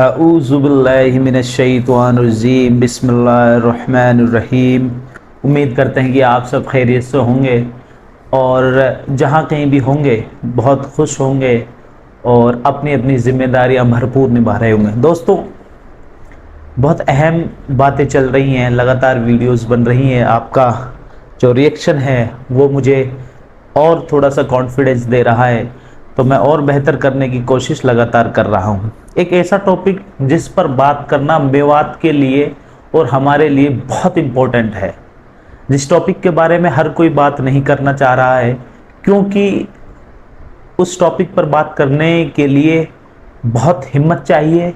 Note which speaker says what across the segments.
Speaker 1: अऊज़ुबिल्लाहिमिनश्शैतानिर्रजीम बिस्मिल्लाहिर्रहमानिर्रहीम। उम्मीद करते हैं कि आप सब खैरियत से होंगे और जहाँ कहीं भी होंगे बहुत खुश होंगे और अपनी अपनी जिम्मेदारियाँ भरपूर निभा रहे होंगे। दोस्तों, बहुत अहम बातें चल रही हैं, लगातार वीडियोस बन रही हैं। आपका जो रिएक्शन है वो मुझे और थोड़ा सा कॉन्फिडेंस दे रहा है, तो मैं और बेहतर करने की कोशिश लगातार कर रहा हूँ। एक ऐसा टॉपिक जिस पर बात करना मेवात के लिए और हमारे लिए बहुत इम्पोर्टेंट है, जिस टॉपिक के बारे में हर कोई बात नहीं करना चाह रहा है, क्योंकि उस टॉपिक पर बात करने के लिए बहुत हिम्मत चाहिए।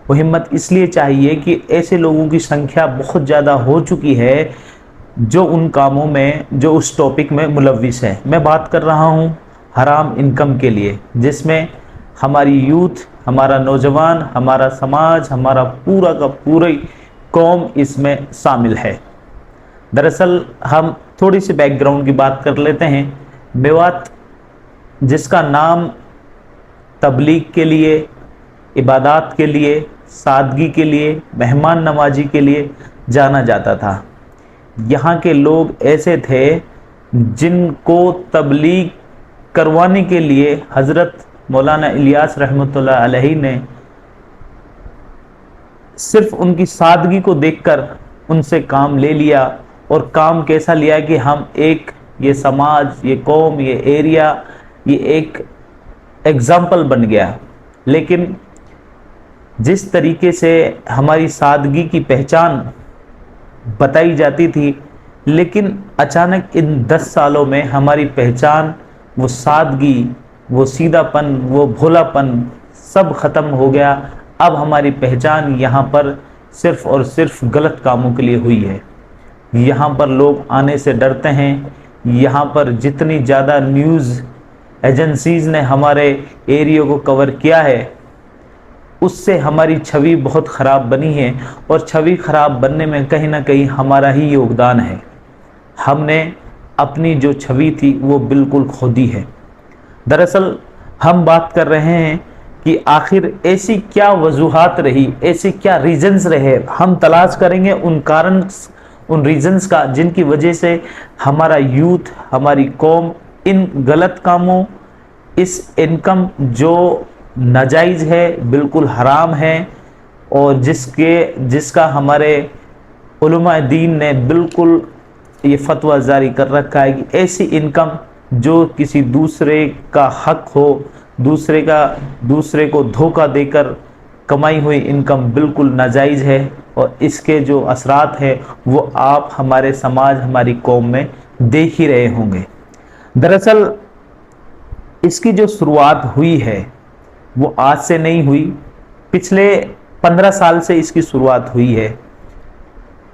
Speaker 1: वो हिम्मत इसलिए चाहिए कि ऐसे लोगों की संख्या बहुत ज़्यादा हो चुकी है जो उन कामों में, जो उस टॉपिक में मुलव्विस है। मैं बात कर रहा हूँ हराम इनकम के लिए, जिसमें हमारी यूथ, हमारा नौजवान, हमारा समाज, हमारा पूरा का पूरी कौम इसमें शामिल है। दरअसल हम थोड़ी सी बैकग्राउंड की बात कर लेते हैं। मेवात, जिसका नाम तबलीग के लिए, इबादत के लिए, सादगी के लिए, मेहमान नवाजी के लिए जाना जाता था। यहाँ के लोग ऐसे थे जिनको तबलीग करवाने के लिए हज़रत मौलाना इलियास रहमतुल्लाह अलैहि ने सिर्फ उनकी सादगी को देखकर उनसे काम ले लिया। और काम कैसा लिया कि हम एक, ये समाज, ये कौम, ये एरिया, ये एक एग्जाम्पल बन गया। लेकिन जिस तरीके से हमारी सादगी की पहचान बताई जाती थी, लेकिन अचानक इन 10 सालों में हमारी पहचान, वो सादगी, वो सीधापन, वो भोलापन सब ख़त्म हो गया। अब हमारी पहचान यहाँ पर सिर्फ़ और सिर्फ गलत कामों के लिए हुई है। यहाँ पर लोग आने से डरते हैं। यहाँ पर जितनी ज़्यादा न्यूज़ एजेंसीज़ ने हमारे एरिया को कवर किया है, उससे हमारी छवि बहुत ख़राब बनी है। और छवि ख़राब बनने में कहीं ना कहीं हमारा ही योगदान है। हमने अपनी जो छवि थी वो बिल्कुल खो दी है। दरअसल हम बात कर रहे हैं कि आखिर ऐसी क्या वजूहात रही, ऐसे क्या रीजंस रहे। हम तलाश करेंगे उन कारण, उन रीजंस का, जिनकी वजह से हमारा यूथ, हमारी कौम इन गलत कामों, इस इनकम जो नाजायज़ है, बिल्कुल हराम है, और जिसका हमारे उलमा दीन ने बिल्कुल ये फतवा जारी कर रखा है कि ऐसी इनकम जो किसी दूसरे का हक हो, दूसरे को धोखा देकर कमाई हुई इनकम बिल्कुल नाजायज़ है। और इसके जो असरात है वो आप हमारे समाज, हमारी कौम में देख ही रहे होंगे। दरअसल इसकी जो शुरुआत हुई है वो आज से नहीं हुई, पिछले 15 साल से इसकी शुरुआत हुई है।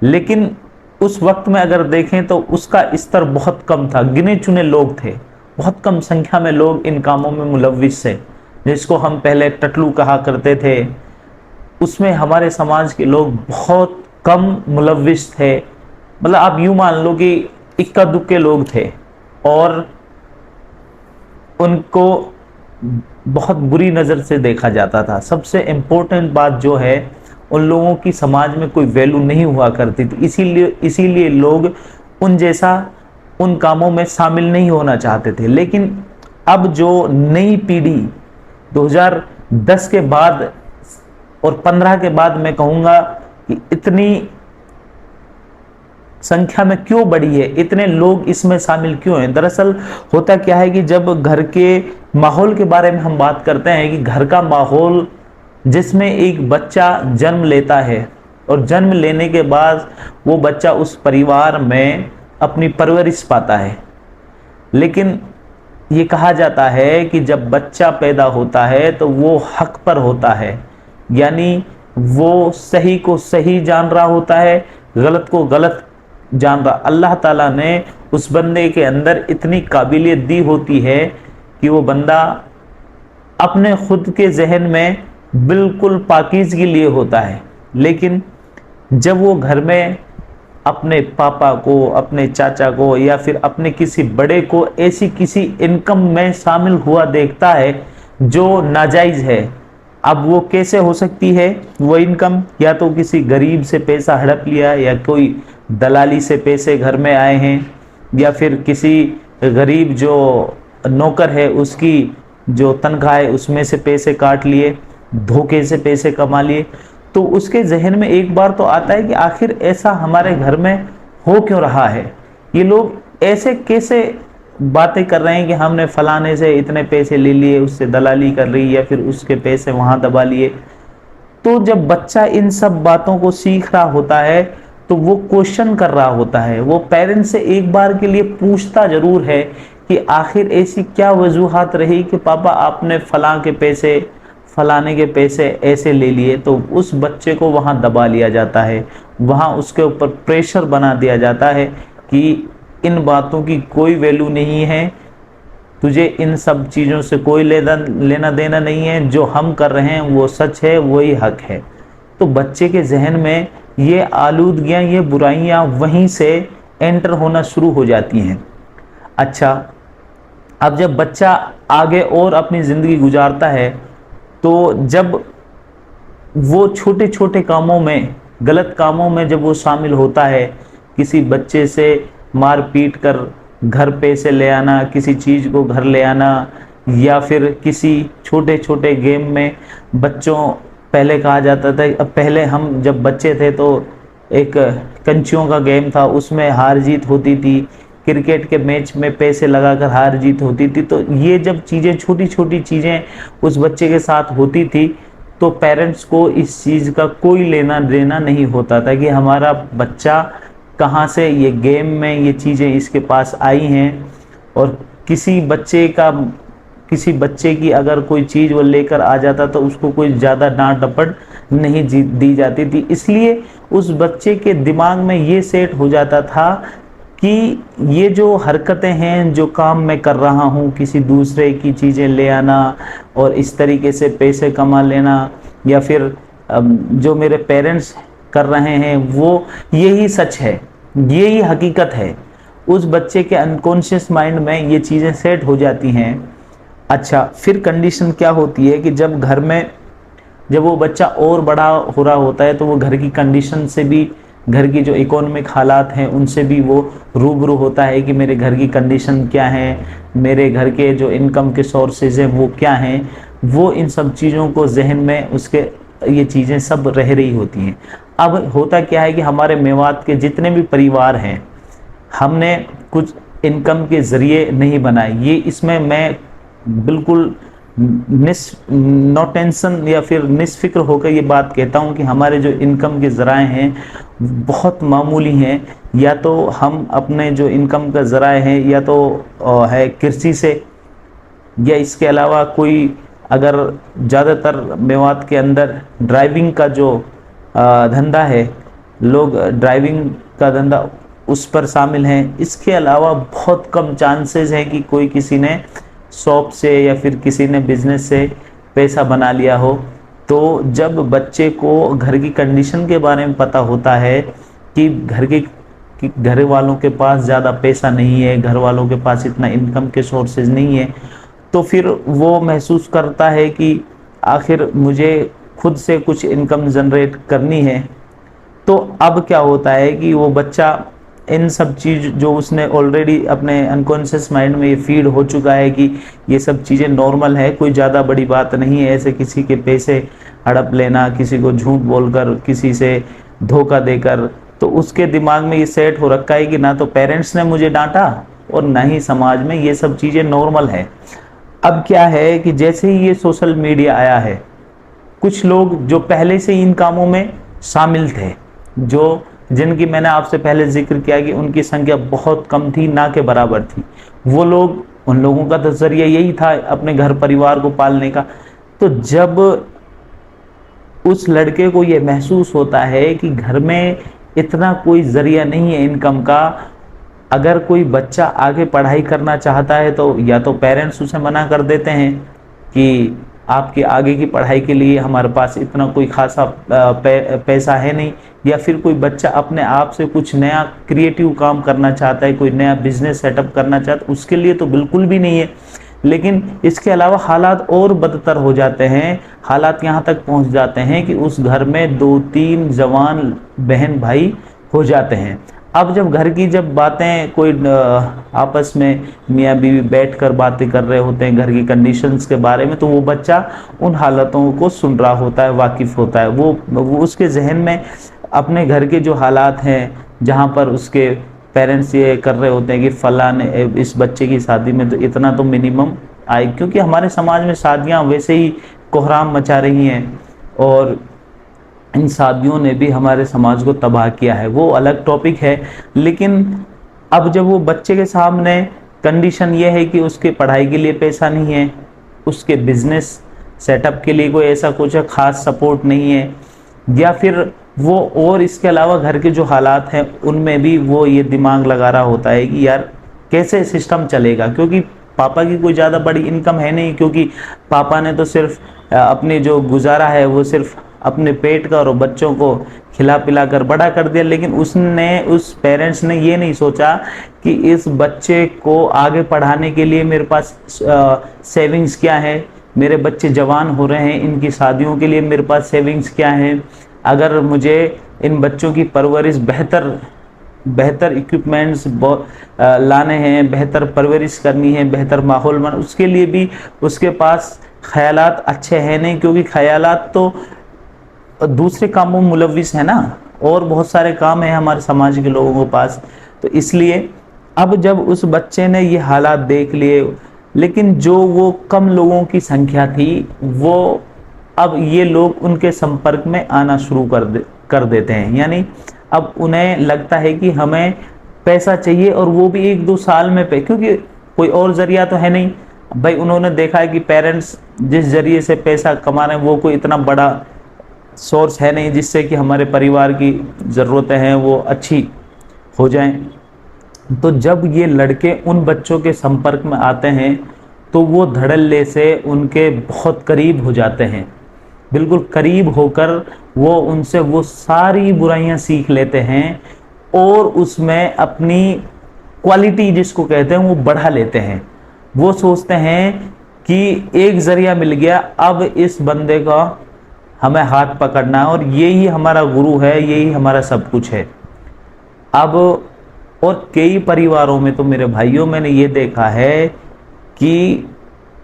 Speaker 1: लेकिन उस वक्त में अगर देखें तो उसका स्तर बहुत कम था, गिने चुने लोग थे, बहुत कम संख्या में लोग इन कामों में मुलव्विस थे, जिसको हम पहले टटलू कहा करते थे। उसमें हमारे समाज के लोग बहुत कम मुलव्विस थे। मतलब आप यूँ मान लो कि इक्का दुक्के लोग थे और उनको बहुत बुरी नज़र से देखा जाता था। सबसे इम्पोर्टेंट बात जो है, उन लोगों की समाज में कोई वैल्यू नहीं हुआ करती थी। इसीलिए लोग उन जैसा उन कामों में शामिल नहीं होना चाहते थे। लेकिन अब जो नई पीढ़ी 2010 के बाद और 15 के बाद, मैं कहूँगा कि इतनी संख्या में क्यों बढ़ी है, इतने लोग इसमें शामिल क्यों हैं। दरअसल होता क्या है कि जब घर के माहौल के बारे में हम बात करते हैं कि घर का माहौल जिसमें एक बच्चा जन्म लेता है और जन्म लेने के बाद वो बच्चा उस परिवार में अपनी परवरिश पाता है। लेकिन ये कहा जाता है कि जब बच्चा पैदा होता है तो वो हक पर होता है, यानी वो सही को सही जान रहा होता है, गलत को गलत जान रहा। अल्लाह ताला ने उस बंदे के अंदर इतनी काबिलियत दी होती है कि वो बंदा अपने खुद के जहन में बिल्कुल पाकीज़गी लिए होता है। लेकिन जब वो घर में अपने पापा को, अपने चाचा को या फिर अपने किसी बड़े को ऐसी किसी इनकम में शामिल हुआ देखता है जो नाजायज़ है, अब वो कैसे हो सकती है वो इनकम? या तो किसी गरीब से पैसा हड़प लिया, या कोई दलाली से पैसे घर में आए हैं, या फिर किसी गरीब जो नौकर है उसकी जो तनख्वाह है उसमें से पैसे काट लिए, धोखे से पैसे कमा लिए। तो उसके जहन में एक बार तो आता है कि आखिर ऐसा हमारे घर में हो क्यों रहा है, ये लोग ऐसे कैसे बातें कर रहे हैं कि हमने फलाने से इतने पैसे ले लिए, उससे दलाली कर रही, या फिर उसके पैसे वहां दबा लिए। तो जब बच्चा इन सब बातों को सीख रहा होता है तो वो क्वेश्चन कर रहा होता है, वो पेरेंट्स से एक बार के लिए पूछता जरूर है कि आखिर ऐसी क्या वजूहात रही कि पापा आपने फलाने के पैसे ऐसे ले लिए। तो उस बच्चे को वहां दबा लिया जाता है, वहां उसके ऊपर प्रेशर बना दिया जाता है कि इन बातों की कोई वैल्यू नहीं है, तुझे इन सब चीज़ों से कोई लेना देना नहीं है, जो हम कर रहे हैं वो सच है, वही हक है। तो बच्चे के जहन में ये आलूदगियाँ, ये बुराइयाँ वहीं से एंटर होना शुरू हो जाती हैं। अच्छा, अब जब बच्चा आगे और अपनी ज़िंदगी गुजारता है तो जब वो छोटे छोटे कामों में, गलत कामों में जब वो शामिल होता है, किसी बच्चे से मार पीट कर घर पैसे ले आना, किसी चीज़ को घर ले आना, या फिर किसी छोटे छोटे गेम में बच्चों, पहले कहा जाता था, अब पहले हम जब बच्चे थे तो एक कंचियों का गेम था, उसमें हार जीत होती थी, क्रिकेट के मैच में पैसे लगाकर हार जीत होती थी। तो ये जब चीज़ें, छोटी छोटी चीज़ें उस बच्चे के साथ होती थी तो पेरेंट्स को इस चीज़ का कोई लेना देना नहीं होता था कि हमारा बच्चा कहाँ से ये गेम में ये चीज़ें इसके पास आई हैं। और किसी बच्चे की अगर कोई चीज़ वो लेकर आ जाता तो उसको कोई ज़्यादा डांट डपट नहीं दी जाती थी। इसलिए उस बच्चे के दिमाग में ये सेट हो जाता था कि ये जो हरकतें हैं, जो काम मैं कर रहा हूँ, किसी दूसरे की चीज़ें ले आना और इस तरीके से पैसे कमा लेना, या फिर जो मेरे पेरेंट्स कर रहे हैं वो यही सच है, यही हकीकत है। उस बच्चे के अनकॉन्शियस माइंड में ये चीज़ें सेट हो जाती हैं। अच्छा, फिर कंडीशन क्या होती है कि जब वो बच्चा और बड़ा हो रहा होता है तो वो घर की कंडीशन से भी, घर की जो इकोनॉमिक हालात हैं उनसे भी वो रूबरू होता है कि मेरे घर की कंडीशन क्या है, मेरे घर के जो इनकम के सोर्सेज हैं वो क्या हैं। वो इन सब चीज़ों को जहन में उसके ये चीज़ें सब रह रही होती हैं। अब होता क्या है कि हमारे मेवात के जितने भी परिवार हैं, हमने कुछ इनकम के ज़रिए नहीं बनाए। ये इसमें मैं बिल्कुल नो टेंशन या फिर निस्फिक्र होकर ये बात कहता हूँ कि हमारे जो इनकम के ज़राए हैं बहुत मामूली हैं। या तो हम अपने जो इनकम का ज़राए हैं या तो है कृषि से, या इसके अलावा कोई, अगर ज़्यादातर मेवात के अंदर ड्राइविंग का जो धंधा है, लोग ड्राइविंग का धंधा उस पर शामिल हैं। इसके अलावा बहुत कम चांसेस हैं कि कोई किसी ने शॉप से या फिर किसी ने बिजनेस से पैसा बना लिया हो। तो जब बच्चे को घर की कंडीशन के बारे में पता होता है कि घर वालों के पास ज़्यादा पैसा नहीं है, घर वालों के पास इतना इनकम के सोर्सेज नहीं है, तो फिर वो महसूस करता है कि आखिर मुझे खुद से कुछ इनकम जनरेट करनी है। तो अब क्या होता है कि वो बच्चा इन सब चीज़ जो उसने ऑलरेडी अपने अनकॉन्शियस माइंड में ये फीड हो चुका है कि ये सब चीज़ें नॉर्मल है, कोई ज़्यादा बड़ी बात नहीं है, ऐसे किसी के पैसे हड़प लेना, किसी को झूठ बोलकर, किसी से धोखा देकर, तो उसके दिमाग में ये सेट हो रखा है कि ना तो पेरेंट्स ने मुझे डांटा और ना ही समाज में ये सब चीज़ें नॉर्मल है। अब क्या है कि जैसे ही ये सोशल मीडिया आया है, कुछ लोग जो पहले से इन कामों में शामिल थे, जिनकी मैंने आपसे पहले जिक्र किया कि उनकी संख्या बहुत कम थी, ना के बराबर थी, वो लोग, उन लोगों का तो जरिया यही था अपने घर परिवार को पालने का। तो जब उस लड़के को ये महसूस होता है कि घर में इतना कोई जरिया नहीं है इनकम का, अगर कोई बच्चा आगे पढ़ाई करना चाहता है तो या तो पेरेंट्स उसे मना कर देते हैं कि आपकी आगे की पढ़ाई के लिए हमारे पास इतना कोई खासा पैसा है नहीं, या फिर कोई बच्चा अपने आप से कुछ नया क्रिएटिव काम करना चाहता है, कोई नया बिजनेस सेटअप करना चाहता है, उसके लिए तो बिल्कुल भी नहीं है। लेकिन इसके अलावा हालात और बदतर हो जाते हैं। हालात यहाँ तक पहुँच जाते हैं कि उस घर में 2-3 जवान बहन भाई हो जाते हैं। अब जब घर की जब बातें कोई आपस में मियाँ बीवी बैठकर बातें कर रहे होते हैं घर की कंडीशंस के बारे में, तो वो बच्चा उन हालातों को सुन रहा होता है, वाकिफ होता है। वो उसके जहन में अपने घर के जो हालात हैं, जहाँ पर उसके पेरेंट्स ये कर रहे होते हैं कि फला ने इस बच्चे की शादी में तो इतना तो मिनिमम आए, क्योंकि हमारे समाज में शादियाँ वैसे ही कोहराम मचा रही हैं और इन शादियों ने भी हमारे समाज को तबाह किया है, वो अलग टॉपिक है। लेकिन अब जब वो बच्चे के सामने कंडीशन ये है कि उसके पढ़ाई के लिए पैसा नहीं है, उसके बिजनेस सेटअप के लिए कोई ऐसा कुछ खास सपोर्ट नहीं है, या फिर वो और इसके अलावा घर के जो हालात हैं उनमें भी वो ये दिमाग लगा रहा होता है कि यार कैसे सिस्टम चलेगा, क्योंकि पापा की कोई ज़्यादा बड़ी इनकम है नहीं, क्योंकि पापा ने तो सिर्फ अपने जो गुजारा है वो सिर्फ अपने पेट का और बच्चों को खिला पिला कर बड़ा कर दिया। लेकिन उस पेरेंट्स ने ये नहीं सोचा कि इस बच्चे को आगे पढ़ाने के लिए मेरे पास सेविंग्स क्या है, मेरे बच्चे जवान हो रहे हैं, इनकी शादियों के लिए मेरे पास सेविंग्स क्या है, अगर मुझे इन बच्चों की परवरिश बेहतर इक्विपमेंट्स लाने हैं, बेहतर परवरिश करनी है, बेहतर माहौल बना, उसके लिए भी उसके पास ख्यालात अच्छे हैं नहीं, क्योंकि ख्यालात तो दूसरे कामों में मुलविस है ना, और बहुत सारे काम हैं हमारे समाज के लोगों के पास। तो इसलिए अब जब उस बच्चे ने ये हालात देख लिए, लेकिन जो वो कम लोगों की संख्या थी, वो अब ये लोग उनके संपर्क में आना शुरू कर देते हैं। यानी अब उन्हें लगता है कि हमें पैसा चाहिए, और वो भी 1-2 साल में क्योंकि कोई और जरिया तो है नहीं भाई। उन्होंने देखा है कि पेरेंट्स जिस जरिए से पैसा कमा रहे हैं वो कोई इतना बड़ा सोर्स है नहीं जिससे कि हमारे परिवार की ज़रूरतें हैं वो अच्छी हो जाएं। तो जब ये लड़के उन बच्चों के संपर्क में आते हैं तो वो धड़ल्ले से उनके बहुत करीब हो जाते हैं, बिल्कुल करीब होकर वो उनसे वो सारी बुराइयां सीख लेते हैं, और उसमें अपनी क्वालिटी जिसको कहते हैं वो बढ़ा लेते हैं। वो सोचते हैं कि एक जरिया मिल गया, अब इस बंदे का हमें हाथ पकड़ना है और यही हमारा गुरु है, यही हमारा सब कुछ है। अब और कई परिवारों में तो मेरे भाइयों मैंने ये देखा है कि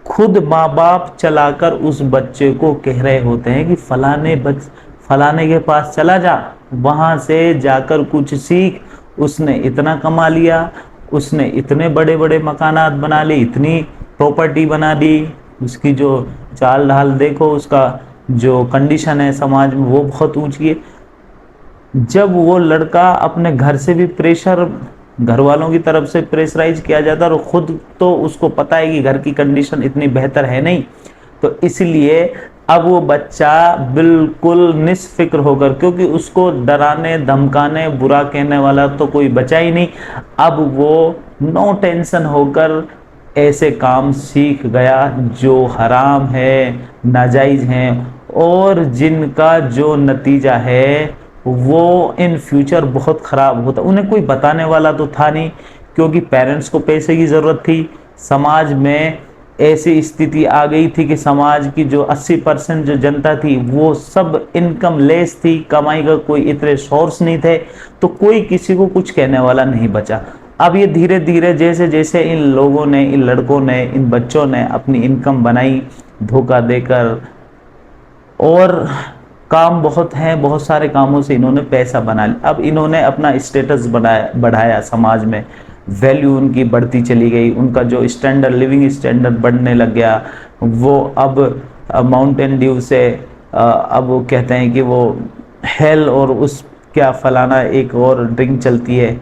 Speaker 1: खुद माँ बाप चलाकर उस बच्चे को कह रहे होते हैं कि फलाने के पास चला जा, वहां से जाकर कुछ सीख, उसने इतना कमा लिया, उसने इतने बड़े बड़े मकानात बना लिए, इतनी प्रॉपर्टी बना दी, उसकी जो चाल ढाल देखो, उसका जो कंडीशन है समाज में वो बहुत ऊंची है। जब वो लड़का अपने घर से भी प्रेशर, घर वालों की तरफ से प्रेशराइज किया जाता है, और खुद तो उसको पता है कि घर की कंडीशन इतनी बेहतर है नहीं, तो इसलिए अब वो बच्चा बिल्कुल निस्फिक्र होकर, क्योंकि उसको डराने धमकाने बुरा कहने वाला तो कोई बचा ही नहीं, अब वो नो टेंशन होकर ऐसे काम सीख गया जो हराम है, नाजायज हैं, और जिनका जो नतीजा है वो इन फ्यूचर बहुत ख़राब होता। उन्हें कोई बताने वाला तो था नहीं, क्योंकि पेरेंट्स को पैसे की ज़रूरत थी, समाज में ऐसी स्थिति आ गई थी कि समाज की जो 80% जो जनता थी वो सब इनकम लेस थी, कमाई का कोई इतने सोर्स नहीं थे, तो कोई किसी को कुछ कहने वाला नहीं बचा। अब ये धीरे धीरे जैसे जैसे इन लोगों ने, इन लड़कों ने, इन बच्चों ने अपनी इनकम बनाई धोखा देकर, और काम बहुत हैं, बहुत सारे कामों से इन्होंने पैसा बना लिया। अब इन्होंने अपना स्टेटस बढ़ाया समाज में, वैल्यू उनकी बढ़ती चली गई, उनका जो स्टैंडर्ड, लिविंग स्टैंडर्ड बढ़ने लग गया। वो अब माउंटेन ड्यू से अब वो कहते हैं कि वो हेल, और उस क्या फलाना एक और ड्रिंक चलती है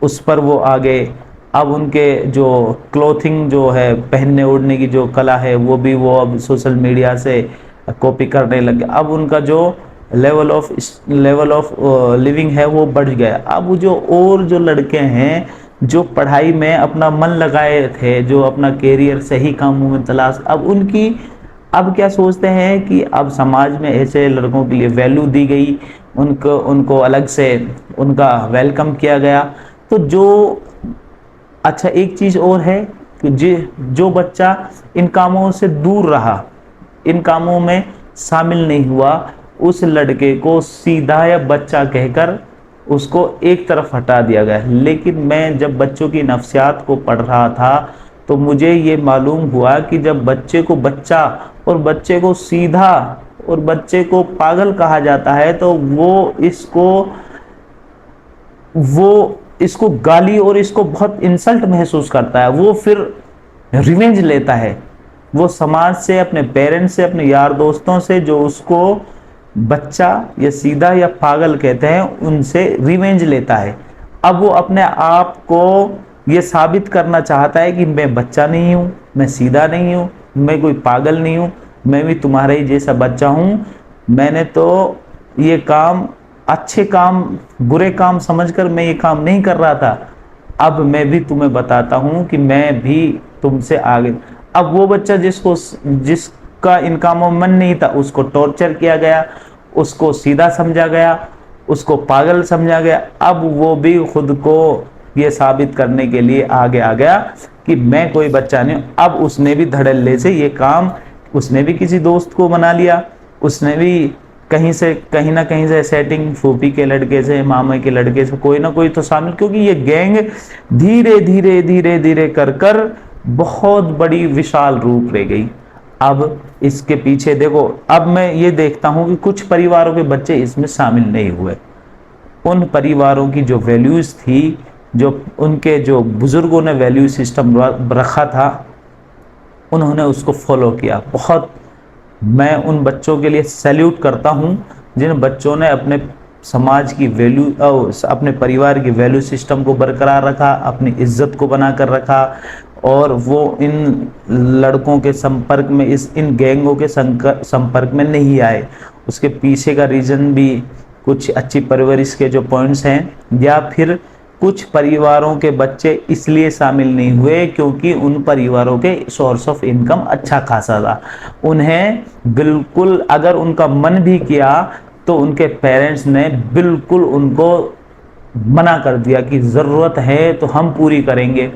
Speaker 1: उस पर वो आ गए। अब उनके जो क्लोथिंग जो है, पहनने ओढ़ने की जो कला है, वो भी वो अब सोशल मीडिया से कॉपी करने लगे। अब उनका जो लेवल ऑफ लिविंग है वो बढ़ गया। अब जो लड़के हैं जो पढ़ाई में अपना मन लगाए थे, जो अपना कैरियर सही कामों में तलाश, अब क्या सोचते हैं कि अब समाज में ऐसे लड़कों के लिए वैल्यू दी गई, उनको अलग से उनका वेलकम किया गया। तो जो अच्छा एक चीज़ और है जो बच्चा इन कामों से दूर रहा, इन कामों में शामिल नहीं हुआ, उस लड़के को सीधा या बच्चा कहकर उसको एक तरफ हटा दिया गया। लेकिन मैं जब बच्चों की नफ्सियात को पढ़ रहा था तो मुझे ये मालूम हुआ कि जब बच्चे को बच्चा और बच्चे को सीधा और बच्चे को पागल कहा जाता है तो वो इसको गाली और इसको बहुत इंसल्ट महसूस करता है। वो फिर रिवेंज लेता है, वो समाज से, अपने पेरेंट्स से, अपने यार दोस्तों से जो उसको बच्चा या सीधा या पागल कहते हैं उनसे रिवेंज लेता है। अब वो अपने आप को ये साबित करना चाहता है कि मैं बच्चा नहीं हूँ, मैं सीधा नहीं हूँ, मैं कोई पागल नहीं हूँ, मैं भी तुम्हारे ही जैसा बच्चा हूँ। मैंने तो ये काम, अच्छे काम बुरे काम समझकर मैं ये काम नहीं कर रहा था, अब मैं भी तुम्हें बताता हूँ कि मैं भी तुमसे आगे। अब वो बच्चा जिसका इन कामों में मन नहीं था उसको टॉर्चर किया गया, उसको सीधा समझा गया, उसको पागल समझा गया। अब वो भी खुद को ये साबित करने के लिए आगे आ गया कि मैं कोई बच्चा नहीं। अब उसने भी धड़ल्ले से ये काम, उसने भी किसी दोस्त को मना लिया, उसने भी कहीं ना कहीं से सेटिंग, फूफी के लड़के से, मामा के लड़के से, कोई ना कोई तो शामिल, क्योंकि ये गैंग धीरे धीरे धीरे धीरे कर कर बहुत बड़ी विशाल रूप ले गई। अब इसके पीछे देखो, अब मैं ये देखता हूं कि कुछ परिवारों के बच्चे इसमें शामिल नहीं हुए। उन परिवारों की जो वैल्यूज थी, जो उनके जो बुजुर्गों ने वैल्यू सिस्टम रखा था, उन्होंने उसको फॉलो किया। बहुत मैं उन बच्चों के लिए सैल्यूट करता हूं जिन बच्चों ने अपने समाज की वैल्यू, अपने परिवार की वैल्यू सिस्टम को बरकरार रखा, अपनी इज्जत को बना कर रखा, और वो इन लड़कों के संपर्क में, इन गैंगों के संपर्क में नहीं आए। उसके पीछे का रीज़न भी कुछ अच्छी परवरिश के जो पॉइंट्स हैं, या फिर कुछ परिवारों के बच्चे इसलिए शामिल नहीं हुए क्योंकि उन परिवारों के सोर्स ऑफ इनकम अच्छा खासा था। उन्हें बिल्कुल, अगर उनका मन भी किया तो उनके पेरेंट्स ने बिल्कुल उनको मना कर दिया कि ज़रूरत है तो हम पूरी करेंगे।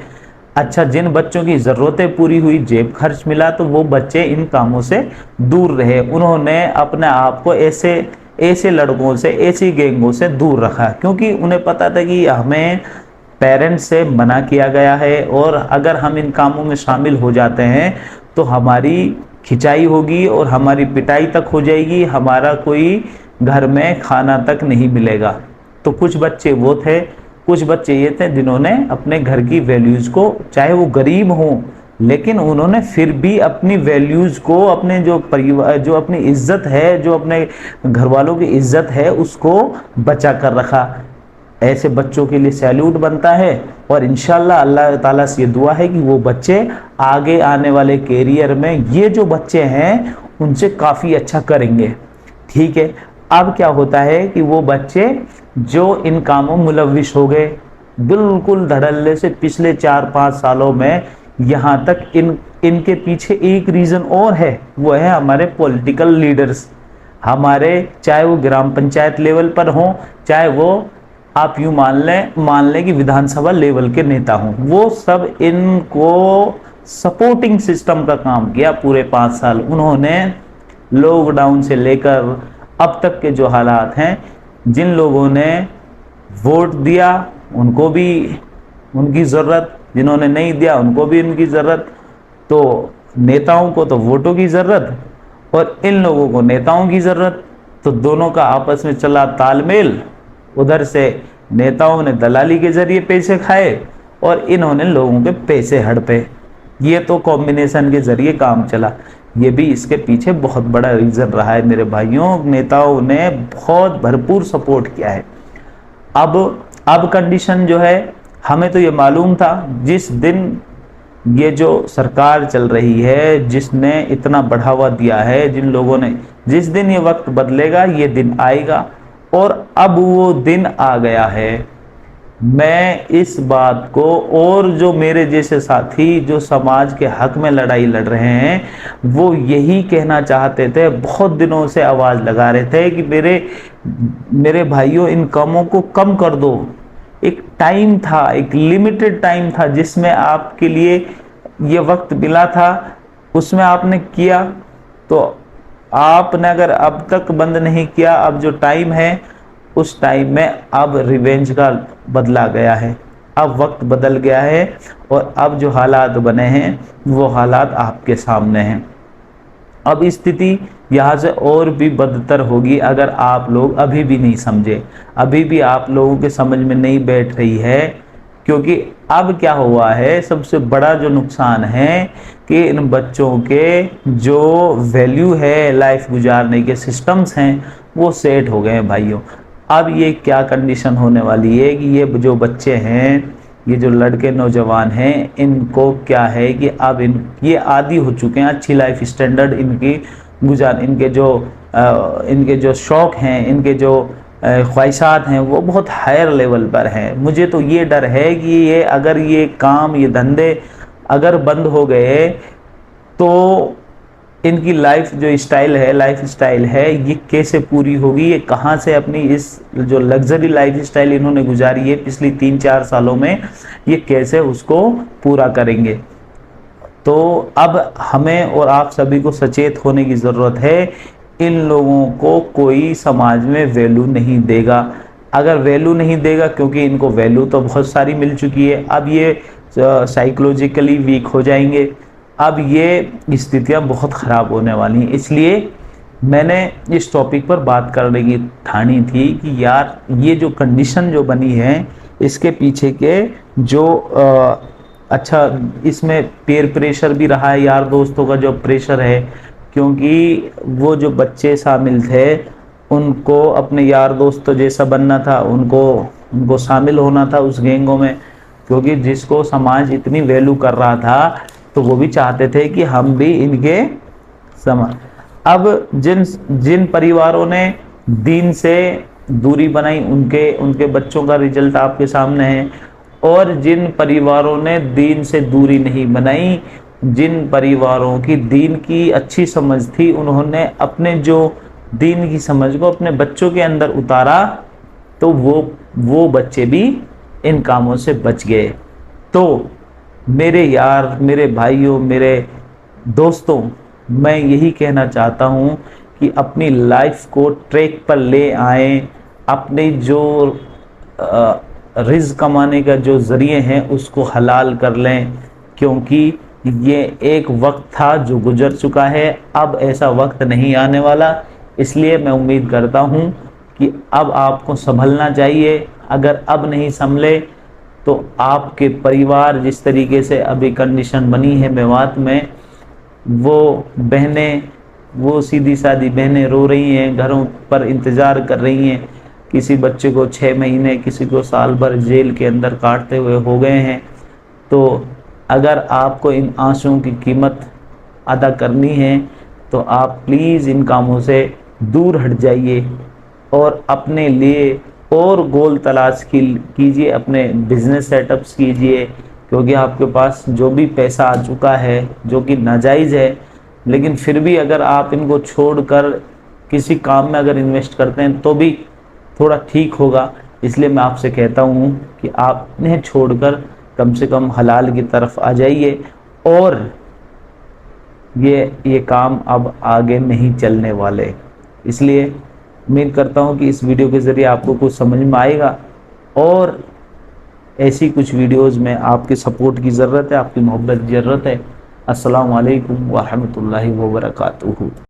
Speaker 1: अच्छा, जिन बच्चों की ज़रूरतें पूरी हुई, जेब खर्च मिला, तो वो बच्चे इन कामों से दूर रहे। उन्होंने अपने आप को ऐसे लड़कों से, ऐसी गैंगों से दूर रखा, क्योंकि उन्हें पता था कि हमें पेरेंट्स से मना किया गया है और अगर हम इन कामों में शामिल हो जाते हैं तो हमारी खिंचाई होगी और हमारी पिटाई तक हो जाएगी, हमारा कोई घर में खाना तक नहीं मिलेगा। तो कुछ बच्चे वो थे, कुछ बच्चे ये थे जिन्होंने अपने घर की वैल्यूज़ को, चाहे वो गरीब हों, लेकिन उन्होंने फिर भी अपनी वैल्यूज़ को, अपने जो परिवार, जो अपनी इज्जत है, जो अपने घर वालों की इज्जत है, उसको बचा कर रखा। ऐसे बच्चों के लिए सैल्यूट बनता है और इंशाल्लाह अल्लाह ताला से ये दुआ है कि वो बच्चे आगे आने वाले कैरियर में, ये जो बच्चे हैं उनसे काफ़ी अच्छा करेंगे। ठीक है, अब क्या होता है कि वो बच्चे जो इन कामों मुलविस हो गए, बिल्कुल धड़ल्ले से पिछले 4-5 सालों में, यहाँ तक इनके पीछे एक रीज़न और है, वो है हमारे पॉलिटिकल लीडर्स। हमारे, चाहे वो ग्राम पंचायत लेवल पर हों, चाहे वो आप यूँ मान लें कि विधानसभा लेवल के नेता हों, वो सब इनको सपोर्टिंग सिस्टम का काम किया पूरे 5 साल। उन्होंने लॉकडाउन से लेकर अब तक के जो हालात हैं, जिन लोगों ने वोट दिया उनको भी उनकी ज़रूरत, जिन्होंने नहीं दिया उनको भी उनकी ज़रूरत। तो नेताओं को तो वोटों की ज़रूरत और इन लोगों को नेताओं की ज़रूरत, तो दोनों का आपस में चला तालमेल। उधर से नेताओं ने दलाली के ज़रिए पैसे खाए और इन्होंने लोगों के पैसे हड़पे। ये तो कॉम्बिनेशन के ज़रिए काम चला। ये भी इसके पीछे बहुत बड़ा रीज़न रहा है मेरे भाइयों। नेताओं ने बहुत भरपूर सपोर्ट किया है। अब कंडीशन जो है, हमें तो ये मालूम था जिस दिन ये जो सरकार चल रही है, जिसने इतना बढ़ावा दिया है, जिन लोगों ने, जिस दिन ये वक्त बदलेगा ये दिन आएगा, और अब वो दिन आ गया है। मैं इस बात को, और जो मेरे जैसे साथी जो समाज के हक में लड़ाई लड़ रहे हैं, वो यही कहना चाहते थे, बहुत दिनों से आवाज़ लगा रहे थे कि मेरे भाइयों, इन कामों को कम कर दो। एक टाइम था, एक लिमिटेड टाइम था जिसमें आपके लिए ये वक्त मिला था उसमें आपने किया, तो आपने अगर अब तक बंद नहीं किया, अब जो टाइम है उस टाइम में अब रिवेंज का बदला गया है, अब वक्त बदल गया है और अब जो हालात बने हैं वो हालात आपके सामने हैं। अब स्थिति यहाँ से और भी बदतर होगी अगर आप लोग अभी भी नहीं समझे, अभी भी आप लोगों के समझ में नहीं बैठ रही है। क्योंकि अब क्या हुआ है, सबसे बड़ा जो नुकसान है कि इन बच्चों के जो वैल्यू है, लाइफ गुजारने के सिस्टम्स हैं वो सेट हो गए हैं भाइयों। अब ये क्या कंडीशन होने वाली है कि ये जो बच्चे हैं, ये जो लड़के नौजवान हैं, इनको क्या है कि अब ये आदी हो चुके हैं अच्छी लाइफ स्टैंडर्ड इनकी इनके जो शौक़ हैं, इनके जो ख्वाहिशात हैं वो बहुत हायर लेवल पर हैं। मुझे तो ये डर है कि ये अगर ये काम, ये धंधे अगर बंद हो गए तो इनकी लाइफ स्टाइल है ये कैसे पूरी होगी, ये कहाँ से अपनी इस जो लग्जरी लाइफ स्टाइल इन्होंने गुजारी है पिछली 3-4 सालों में, ये कैसे उसको पूरा करेंगे। तो अब हमें और आप सभी को सचेत होने की ज़रूरत है। इन लोगों को कोई समाज में वैल्यू नहीं देगा। अगर वैल्यू नहीं देगा, क्योंकि इनको वैल्यू तो बहुत सारी मिल चुकी है, अब ये साइकोलॉजिकली वीक हो जाएंगे, अब ये स्थितियां बहुत ख़राब होने वाली हैं। इसलिए मैंने इस टॉपिक पर बात करने की ठानी थी कि यार ये जो कंडीशन जो बनी है इसके पीछे के जो अच्छा इसमें पीयर प्रेशर भी रहा है, यार दोस्तों का जो प्रेशर है, क्योंकि वो जो बच्चे शामिल थे उनको अपने यार दोस्तों जैसा बनना था, उनको शामिल होना था उस गैंगों में, क्योंकि जिसको समाज इतनी वैल्यू कर रहा था तो वो भी चाहते थे कि हम भी इनके समाज। अब जिन परिवारों ने दीन से दूरी बनाई उनके बच्चों का रिजल्ट आपके सामने है, और जिन परिवारों ने दीन से दूरी नहीं बनाई, जिन परिवारों की दीन की अच्छी समझ थी, उन्होंने अपने जो दीन की समझ को अपने बच्चों के अंदर उतारा, तो वो बच्चे भी इन कामों से बच गए। तो मेरे यार, मेरे भाइयों, मेरे दोस्तों, मैं यही कहना चाहता हूँ कि अपनी लाइफ को ट्रैक पर ले आएं, अपने जो रिज़्क़ कमाने का जो ज़रिए हैं उसको हलाल कर लें, क्योंकि ये एक वक्त था जो गुजर चुका है, अब ऐसा वक्त नहीं आने वाला। इसलिए मैं उम्मीद करता हूँ कि अब आपको संभलना चाहिए। अगर अब नहीं संभले तो आपके परिवार जिस तरीके से अभी कंडीशन बनी है मेवात में, वो बहनें, वो सीधी सादी बहनें रो रही हैं, घरों पर इंतज़ार कर रही हैं। किसी बच्चे को 6 महीने, किसी को साल भर जेल के अंदर काटते हुए हो गए हैं। तो अगर आपको इन आंसुओं की कीमत अदा करनी है तो आप प्लीज़ इन कामों से दूर हट जाइए और अपने लिए और गोल तलाश कीजिए, अपने बिजनेस सेटअप्स कीजिए, क्योंकि आपके पास जो भी पैसा आ चुका है जो कि नाजायज़ है, लेकिन फिर भी अगर आप इनको छोड़कर किसी काम में अगर इन्वेस्ट करते हैं तो भी थोड़ा ठीक होगा। इसलिए मैं आपसे कहता हूँ कि आप इन्हें छोड़कर कम से कम हलाल की तरफ आ जाइए, और ये काम अब आगे नहीं चलने वाले। इसलिए उम्मीद करता हूँ कि इस वीडियो के ज़रिए आपको कुछ समझ में आएगा, और ऐसी कुछ वीडियोज़ में आपके सपोर्ट की ज़रूरत है, आपकी मोहब्बत की ज़रूरत है। अस्सलामु अलैकुम व रहमतुल्लाहि व बरकातुहू।